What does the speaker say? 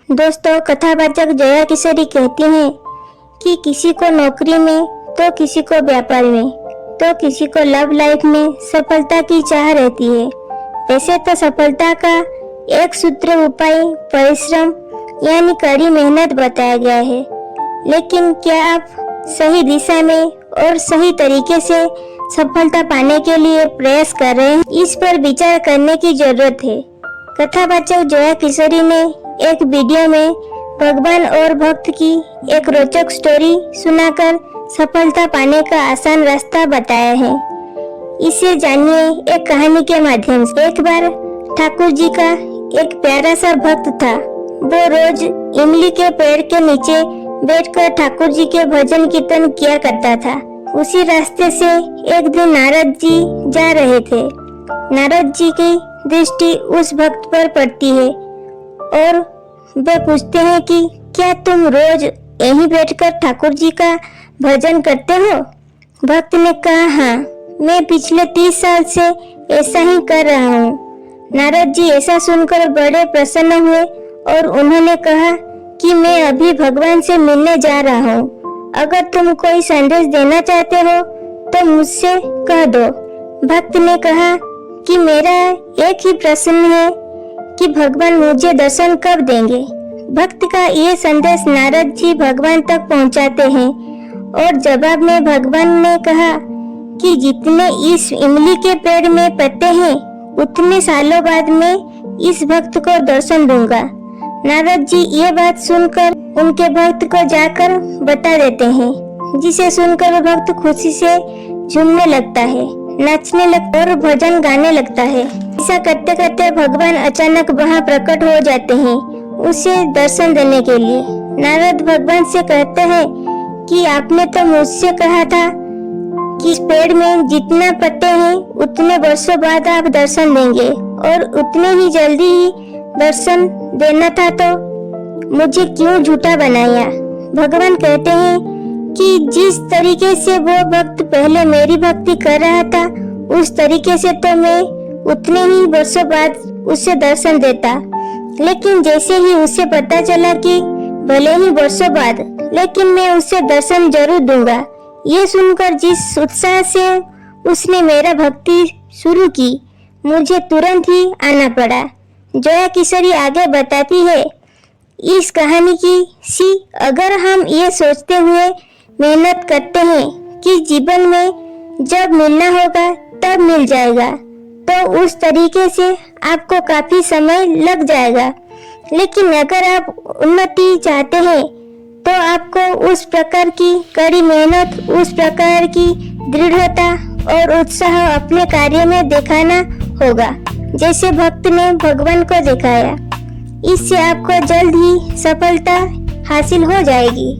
दोस्तों, कथावाचक जया किशोरी कहती हैं कि किसी को नौकरी में तो किसी को व्यापार में तो किसी को लव लाइफ में सफलता की चाह रहती है। वैसे तो सफलता का एक सूत्र उपाय परिश्रम यानी कड़ी मेहनत बताया गया है, लेकिन क्या आप सही दिशा में और सही तरीके से सफलता पाने के लिए प्रयास कर रहे हैं? इस पर विचार करने की जरूरत है। कथावाचक जया किशोरी ने एक वीडियो में भगवान और भक्त की एक रोचक स्टोरी सुनाकर सफलता पाने का आसान रास्ता बताया है। इसे जानिए एक कहानी के माध्यम से। एक बार ठाकुर जी का एक प्यारा सा भक्त था। वो रोज इमली के पेड़ के नीचे बैठकर ठाकुर जी के भजन कीर्तन किया करता था। उसी रास्ते से एक दिन नारद जी जा रहे थे। नारद जी की दृष्टि उस भक्त पर पड़ती है और वे पूछते हैं कि क्या तुम रोज यहीं बैठकर ठाकुर जी का भजन करते हो? भक्त ने कहा, हाँ, मैं पिछले 30 साल से ऐसा ही कर रहा हूँ। नारद जी ऐसा सुनकर बड़े प्रसन्न हुए और उन्होंने कहा कि मैं अभी भगवान से मिलने जा रहा हूँ। अगर तुम कोई संदेश देना चाहते हो तो मुझसे कह दो। भक्त ने कहा कि मेरा एक ही प्रश्न है कि भगवान मुझे दर्शन कब देंगे। भक्त का ये संदेश नारद जी भगवान तक पहुंचाते हैं और जवाब में भगवान ने कहा कि जितने इस इमली के पेड़ में पत्ते हैं उतने सालों बाद मैं इस भक्त को दर्शन दूंगा। नारद जी ये बात सुनकर उनके भक्त को जाकर बता देते हैं, जिसे सुनकर भक्त खुशी से झूमने लगता है, नाचने लगता और भजन गाने लगता है। ऐसा करते करते भगवान अचानक वहां प्रकट हो जाते हैं उसे दर्शन देने के लिए। नारद भगवान से कहते हैं कि आपने तो मुझसे कहा था कि इस पेड़ में जितना पत्ते हैं उतने वर्षों बाद आप दर्शन देंगे और उतने ही जल्दी ही दर्शन देना था, तो मुझे क्यों झूठा बनाया? भगवान कहते हैं कि जिस तरीके से वो भक्त पहले मेरी भक्ति कर रहा था उस तरीके से तो मैं उतने ही वर्षों बाद उसे दर्शन देता, लेकिन जैसे ही उसे पता चला कि भले ही वर्षों बाद लेकिन मैं उसे दर्शन जरूर दूंगा, ये सुनकर जिस उत्साह से उसने मेरा भक्ति शुरू की, मुझे तुरंत ही आना पड़ा। जया किशोरी आगे बताती है, इस कहानी की अगर हम ये सोचते हुए मेहनत करते हैं कि जीवन में जब मिलना होगा तब मिल जाएगा, तो उस तरीके से आपको काफी समय लग जाएगा। लेकिन अगर आप उन्नति चाहते हैं तो आपको उस प्रकार की कड़ी मेहनत, उस प्रकार की दृढ़ता और उत्साह अपने कार्य में दिखाना होगा, जैसे भक्त ने भगवान को दिखाया। इससे आपको जल्द ही सफलता हासिल हो जाएगी।